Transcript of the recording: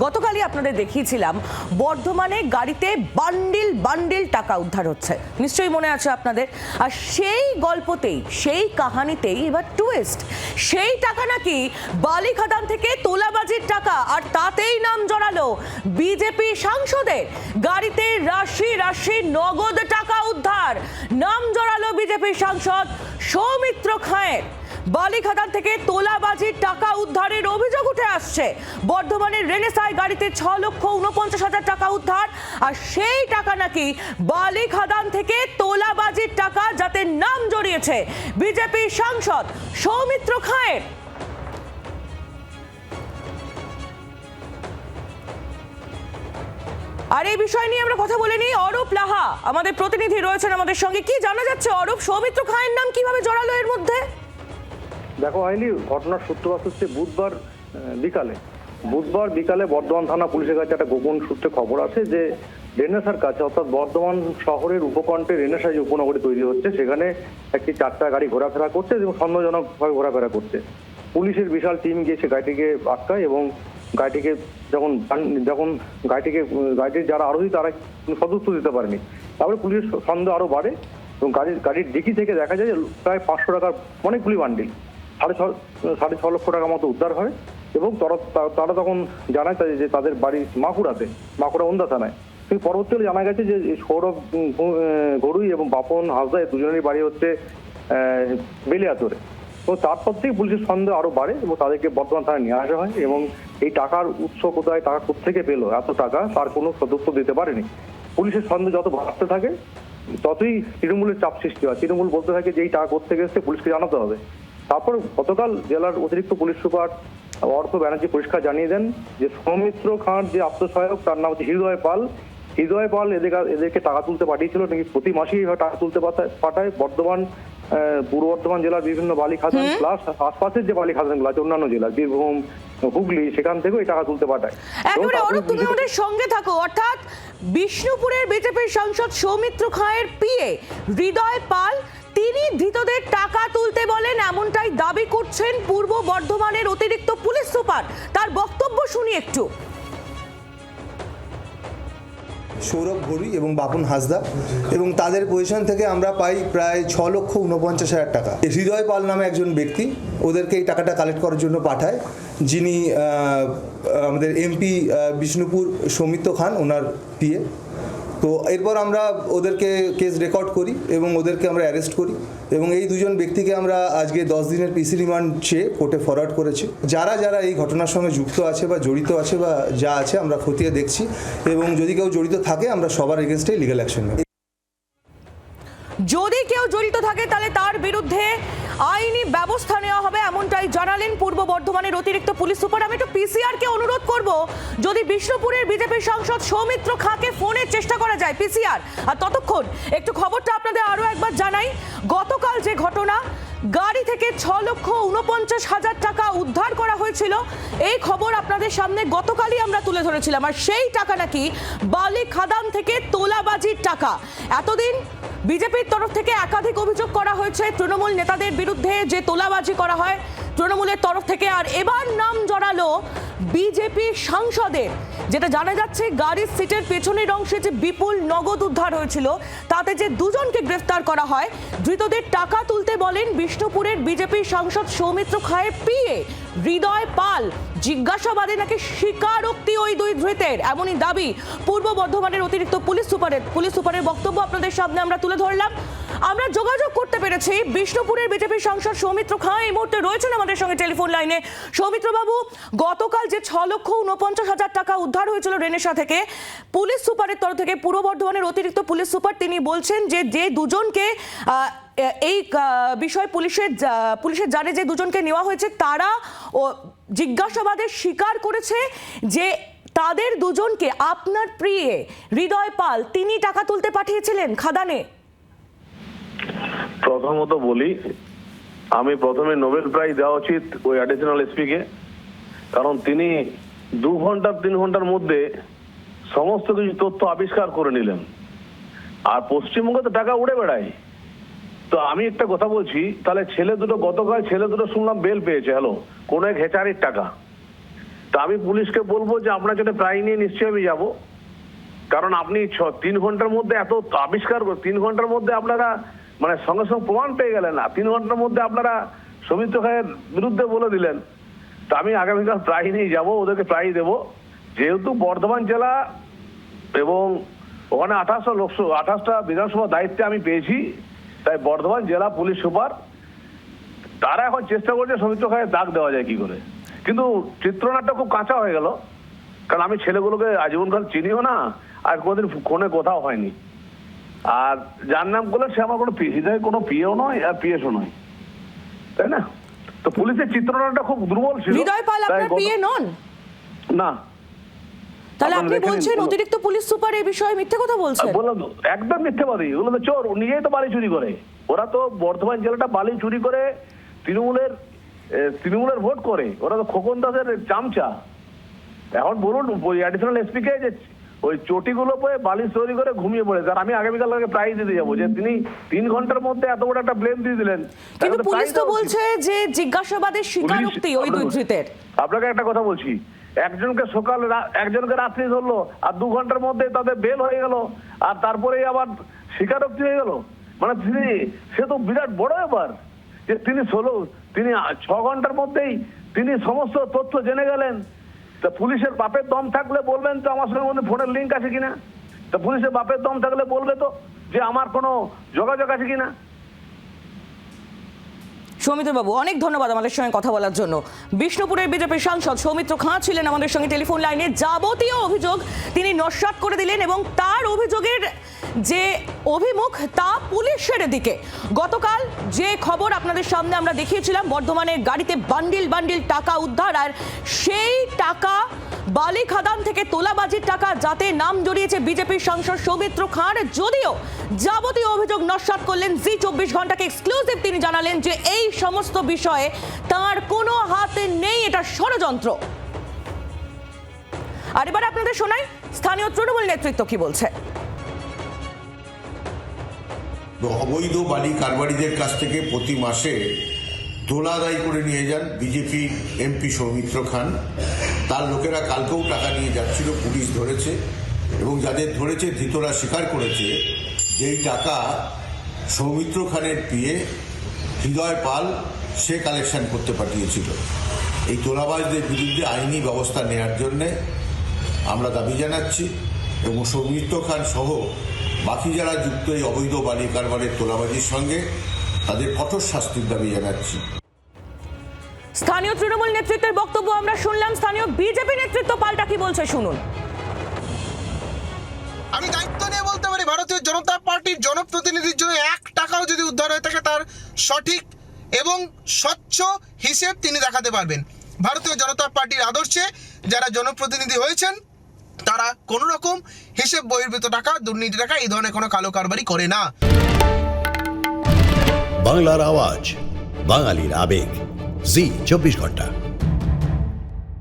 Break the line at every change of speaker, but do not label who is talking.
গতকালই আপনাদের দেখিয়েছিলাম বর্ধমানে গাড়িতে বান্ডিল বান্ডিল টাকা উদ্ধার হচ্ছে, নিশ্চয়ই মনে আছে আপনাদের। আর সেই গল্পতেই, সেই কাহানিতেই এবার টুইস্ট। সেই টাকা নাকি বালিখাদান থেকে তোলাবাজির টাকা, আর তাতেই নাম জড়ালো বিজেপি সাংসদের। গাড়িতে রাশি রাশি নগদ টাকা উদ্ধার, নাম জড়ালো বিজেপি সাংসদ সৌমিত্র খাঁয়ের। বালিখাদান থেকে তোলাবাজির টাকা উদ্ধারের অভিযোগ উঠে আসছে। বর্ধমানের রেনেসায় গাড়িতে 6,49,000 টাকা উদ্ধার, আর সেই টাকা নাকি বালিখাদান থেকে তোলাবাজির টাকা, যাতে নাম জড়িয়েছে বিজেপি সাংসদ সৌমিত্র খাঁয়ের। আর এই বিষয় নিয়ে আমরা কথা বলে নিই। অরূপ লাহা আমাদের প্রতিনিধি রয়েছেন আমাদের সঙ্গে। কি জানা যাচ্ছে অরূপ, সৌমিত্র খাঁয়ের নাম কিভাবে জড়ালো এর মধ্যে?
দেখো আইলি, ঘটনার সূত্রপাত হচ্ছে বুধবার বিকালে বর্ধমান থানা পুলিশের কাছে একটা গোপন সূত্রে খবর আছে যে রেনেসার কাছে, অর্থাৎ বর্ধমান শহরের উপকণ্ঠে রেনেসা যে উপনগরী তৈরি হচ্ছে, সেখানে একটি 4টা গাড়ি ঘোরাফেরা করছে এবং সন্দেহজনকভাবে ঘোরাফেরা করছে। পুলিশের বিশাল টিম গিয়ে সে গাড়িটিকে আটকায় এবং গাড়িটিকে গাড়িটির যারা আরোহী তারা সদস্য দিতে পারেনি। তারপরে পুলিশের সন্দেহ আরো বাড়ে এবং গাড়ির ডিকি থেকে দেখা যায় যে প্রায় 500 টাকার অনেকগুলি বান্ডিল, 6.5 লক্ষ টাকা মতো উদ্ধার হয়। এবং তারা তখন জানায় যে তাদের বাড়ি মাকুড়া ওন্দা থানায়। কিন্তু পরবর্তীকালে জানা গেছে যে সৌরভ গড়ুই এবং বাপন হাসদা দুজনেরই বাড়ি হচ্ছে বেলিয়াতরে। তো তারপর থেকে পুলিশের সন্দেহ আরো বাড়ে এবং তাদেরকে বর্ধমান থানায় নিয়ে আসা হয়। এবং এই টাকার উৎস কোথায়, টাকা কোথেকে পেলো এত টাকা, তার কোনো সদস্য দিতে পারেনি। পুলিশের সন্দেহ যত বাড়তে থাকে ততই তৃণমূলের চাপ সৃষ্টি হয়। তৃণমূল বলতে থাকে যে এই টাকা কোথেকে এসছে পুলিশকে জানাতে হবে। তারপর গতকাল জেলার অতিরিক্ত পুলিশ সুপার অর্থ ব্যানার্জি পরিষ্কার জানিয়ে দেন যে সৌমিত্র খাঁর যে আত্মসহায়ক, তার নাম হচ্ছে হৃদয় পাল, এদেরকে টাকা তুলতে পাঠিয়েছিল নাকি প্রতি মাসেই টাকা তুলতে পাঠায় পূর্ব বর্ধমান জেলার বিভিন্ন বালিখাদান প্লাস আশপাশের যে বালিখাদানগুলো আছে অন্যান্য জেলার, বীরভূম, হুগলি, সেখান থেকেও এই টাকা তুলতে পাঠায়।
একেবারে অরূপ, তুমি আমাদের সঙ্গে থাকো। অর্থাৎ বিষ্ণুপুরের বিজেপির সাংসদ সৌমিত্র খাঁয়ের পিএ হৃদয় পাল, তিনি ধৃতদের টাকা তুলতে বলেন, এমনটাই দাবি করছেন পূর্ব বর্ধমানের অতিরিক্ত পুলিশ সুপার। তার বক্তব্য শুনি একটু।
সৌরভ ঘড়ুই এবং বাপন হাসদা, এবং তাদের পজিশন থেকে আমরা পাই প্রায় 6,49,000 টাকা। হৃদয় পাল নামে একজন ব্যক্তি ওদেরকে এই টাকাটা কালেক্ট করার জন্য পাঠায়, যিনি আমাদের এমপি বিষ্ণুপুর সৌমিত্র খান, ওনার পিএ। তো এরপর আমরা ওদেরকে কেস রেকর্ড করি এবং ওদেরকে আমরা অ্যারেস্ট করি এবং এই দুজন ব্যক্তিকে আমরা আজকে 10 দিনের পিসি রিমান্ড চেয়ে কোর্টে ফরওয়ার্ড করেছি। যারা এই ঘটনার সঙ্গে যুক্ত আছে বা জড়িত আছে বা যা আছে আমরা খতিয়ে দেখছি, এবং যদি কেউ জড়িত থাকে আমরা সবার এগেনস্টে লিগ্যাল অ্যাকশন নেব।
যদি কেউ জড়িত থাকে তাহলে তার বিরুদ্ধে আইনি ব্যবস্থা নেওয়া হবে, এমনটাই জানালেন পূর্ব বর্ধমানের অতিরিক্ত পুলিশ সুপার। আমি একটু পিসিআর কে অনুরোধ করব, যদি বিষ্ণুপুরের বিজেপির সাংসদ সৌমিত্র খাঁকে ফোনের চেষ্টা করা যায় পিসিআর। আর ততক্ষণ একটু খবরটা আপনাদের আরো একবার জানাই। গতকাল যে ঘটনা, গাড়ি থেকে 6,49,000 টাকা উদ্ধার করা হয়েছিল, এই খবর আপনাদের সামনে গতকালই আমরা তুলে ধরেছিলাম। আর সেই টাকা নাকি বালিখাদান থেকে তোলাবাজির টাকা। এতদিন বিজেপির তরফ থেকে একাধিক অভিযোগ করা হয়েছে তৃণমূল নেতাদের বিরুদ্ধে যে তোলাবাজি করা হয় তৃণমূলের তরফ থেকে, আর এবার নাম জড়ালো বিজেপি সাংসদের। যেটা জানা যাচ্ছে, গাড়ির সিটের পেছনের অংশে যে বিপুল নগদ উদ্ধার হয়েছিল, তাতে যে দুজনকে গ্রেফতার করা হয়। ধৃতদের টাকা তুলতে বলেন বিষ্ণুপুরের বিজেপি সাংসদ সৌমিত্র খাঁয়ের পিএ হৃদয় পাল। জিজ্ঞাসাবাদে নাকি স্বীকারোক্তি ওই দুই ধৃতের, এমনই দাবি পূর্ব বর্ধমানের অতিরিক্ত পুলিশ সুপারের বক্তব্য আপনাদের সামনে আমরা তুলে ধরলাম। আমরা যোগাযোগ করতে পেরেছি বিষ্ণুপুরের বিজেপির সাংসদ সৌমিত্র খাঁ এই মুহূর্তে রয়েছেন আমাদের সঙ্গে টেলিফোন লাইনে। সৌমিত্র বাবু, গতকাল যে 6,49,000 টাকা উদ্ধার হয়েছিল রেনেসা থেকে, পুলিশ সুপারের তরফ থেকে পূর্ব বর্ধমানের অতিরিক্ত পুলিশ সুপার তিনি বলছেন যে দুজনকে এই বিষয় পুলিশের জানে যে দুজনকে নেওয়া হয়েছে, তারা জিজ্ঞাসাবাদে স্বীকার করেছে যে তাদের দুজনকে আপনার প্রিয় হৃদয় পাল তিনি টাকা তুলতে পাঠিয়েছিলেন খাদানে।
প্রথমত বলি, আমি প্রথমে নোবেল প্রাইজ দেওয়া উচিত ওই অ্যাডিশনাল এসপি কে, কারণ তিনি 2 ঘন্টা 3 ঘন্টার মধ্যে সমস্ত কিছু তথ্য আবিষ্কার করে নিলেন। আর পশ্চিমবঙ্গে তো টাকা উড়ে বেড়ায়। তো আমি একটা কথা বলছি, তাহলে গতকাল ছেলে দুটো শুনলাম বেল পেয়েছে, কোন এক হেচারির টাকা। তা আমি পুলিশকে বলবো যে আপনার জন্য প্রায় নিয়ে নিশ্চয়ই আমি যাবো, কারণ আপনি 3 ঘন্টার মধ্যে এত আবিষ্কার 3 ঘন্টার মধ্যে আপনারা মানে সঙ্গে সঙ্গে প্রমাণ পেয়ে গেলেন না, 3 ঘন্টার মধ্যে আপনারা সৌমিত্র খায়ের বিরুদ্ধে বলে দিলেন। তা আমি আগামীকাল প্রায় নিয়ে যাবো, ওদেরকে প্রায় দেবো। যেহেতু বর্ধমান জেলা এবং ওখানে 28টা বিধানসভা দায়িত্বে আমি পেয়েছি, তাই বর্ধমান জেলা পুলিশ সুপার তারা এখন চেষ্টা করছে সৌমিত্র খায়ের দাগ দেওয়া যায় কি করে। কিন্তু চিত্রনাট্য খুব কাঁচা হয়ে গেল, কারণ আমি ছেলেগুলোকে আজীবনকাল চিনিও না, আর কোনোদিন ফোনে কোথাও হয়নি। আর যার নাম করলে সে আমার কোনো হৃদয়ে কোনো পিএও নয় আর পিএসও নয়, তাই না? তো পুলিশের চিত্রনাট্যটা খুব দুর্বল ছিল।
হৃদয় পাল আপনার পিএ নন?
না।
তাহলে আপনি
আপনারা
বলছেন
দেখেন,
অতিরিক্ত পুলিশ সুপার এই বিষয়ে মিথ্যে কথা বলছেন?
বললাম তো, একদম মিথ্যেবাদী। ওগুলো তো চোর, নিজেই তো বালি চুরি করে। ওরা তো বর্ধমান জেলাটা বালি চুরি করে তৃণমূলের ভোট করে। ওরা তো খোকন দাসের চামচা। এখন বলুন ওই অ্যাডিশনাল এসপি কে যে ওই চটিগুলো পরে বালি চুরি করে ঘুমিয়ে পড়েছে, আর আমি আগামীকাল প্রাইজ দিতে যাবো যে তিনি 3 ঘন্টার মধ্যে এত বড় একটা ব্লেম দিয়ে দিলেন।
কিন্তু পুলিশ তো বলছে যে জিজ্ঞাসাবাদের স্বীকারোক্তি ওই দুই ধৃতের।
আপনাকে একটা কথা বলছি, একজনকে একজনকে রাত্রি ধরলো, আর 2 ঘন্টার মধ্যে তাদের বেল হয়ে গেল, আর তারপরে আবার স্বীকারোক্তি হয়ে গেল। মানে সে তো বিরাট বড় ব্যাপার যে তিনি 6 ঘন্টার মধ্যেই তিনি সমস্ত তথ্য জেনে গেলেন। তা পুলিশের বাপের দম থাকলে বলবেন তো আমার সঙ্গে মধ্যে ফোনের লিঙ্ক আছে কিনা। তা পুলিশের বাপের দম থাকলে বলবে তো যে আমার কোনো যোগাযোগ আছে কিনা।
সৌমিত্র বাবু, অনেক ধন্যবাদ আমাদের সঙ্গে কথা বলার জন্য। বিষ্ণুপুরের বিজেপির সাংসদ সৌমিত্র খাঁ ছিলেন আমাদের সঙ্গে টেলিফোন লাইনে। যাবতীয় অভিযোগ তিনি নস্যাৎ করে দিলেন এবং তার অভিযোগের যে অভিমুখ তা পুলিশের দিকে। গতকাল যে খবর আপনাদের সামনে আমরা দেখিয়েছিলাম, বর্ধমানের গাড়িতে বান্ডিল বান্ডিল টাকা উদ্ধার, আর সেই টাকা বালি খাদান থেকে তোলাবাজির টাকা যাতে নাম জড়িয়েছে বিজেপির সাংসদ সৌমিত্র খাঁর। যদিও যাবতীয় অভিযোগ নস্যাৎ করলেন জি 24 ঘন্টাকে এক্সক্লুসিভ। তিনি জানালেন যে এই সমস্ত বিষয়ে তার কোনো হাতে নেই, এটা ষড়যন্ত্র। আর এবার আপনাদের শোনাই স্থানীয় তৃণমূল নেতৃত্ব কি বলছে।
অবৈধ বালি কারবারিদের কাছ থেকে প্রতি মাসে তোলা আদায় করে নিয়ে যান বিজেপি এমপি সৌমিত্র খান। তার লোকেরা কালকেও টাকা নিয়ে যাচ্ছিল, পুলিশ ধরেছে, এবং যাদের ধরেছে ধৃতরা স্বীকার করেছে যেই টাকা সৌমিত্র খানের পিএ হৃদয় পাল সে কালেকশন করতে পাঠিয়েছিল। এই তোলাবাজদের বিরুদ্ধে আইনি ব্যবস্থা নেওয়ার জন্যে আমরা দাবি জানাচ্ছি, এবং সৌমিত্র খান সহ বাকি যারা যুক্ত এই অবৈধ বালি কারবারের তোলাবাজির সঙ্গে তাদের কঠোর শাস্তির দাবি জানাচ্ছি।
স্থানীয় তৃণমূল নেতৃত্বের বক্তব্য আমরা শুনলাম, স্থানীয় বিজেপি নেতৃত্ব পাল্টা কি বলছে শুনুন।
আমি দায়িত্ব নিয়ে বলতে পারি, ভারতীয় জনতা পার্টির জনপ্রতিনিধির জন্য 1 টাকাও যদি উদ্ধার হয়ে থাকে তার সঠিক এবং স্বচ্ছ হিসেব তিনি দেখাতে পারবেন। ভারতীয় জনতা পার্টির আদর্শে যারা জনপ্রতিনিধি হয়েছেন তারা কোনো রকম হিসেব বহির্ভূত টাকা, দুর্নীতি টাকা, এই ধরনের কোনো কালো কারবারি করে না।
বাংলার আওয়াজ, বাঙালির আবেগ, জি 24 ঘন্টা।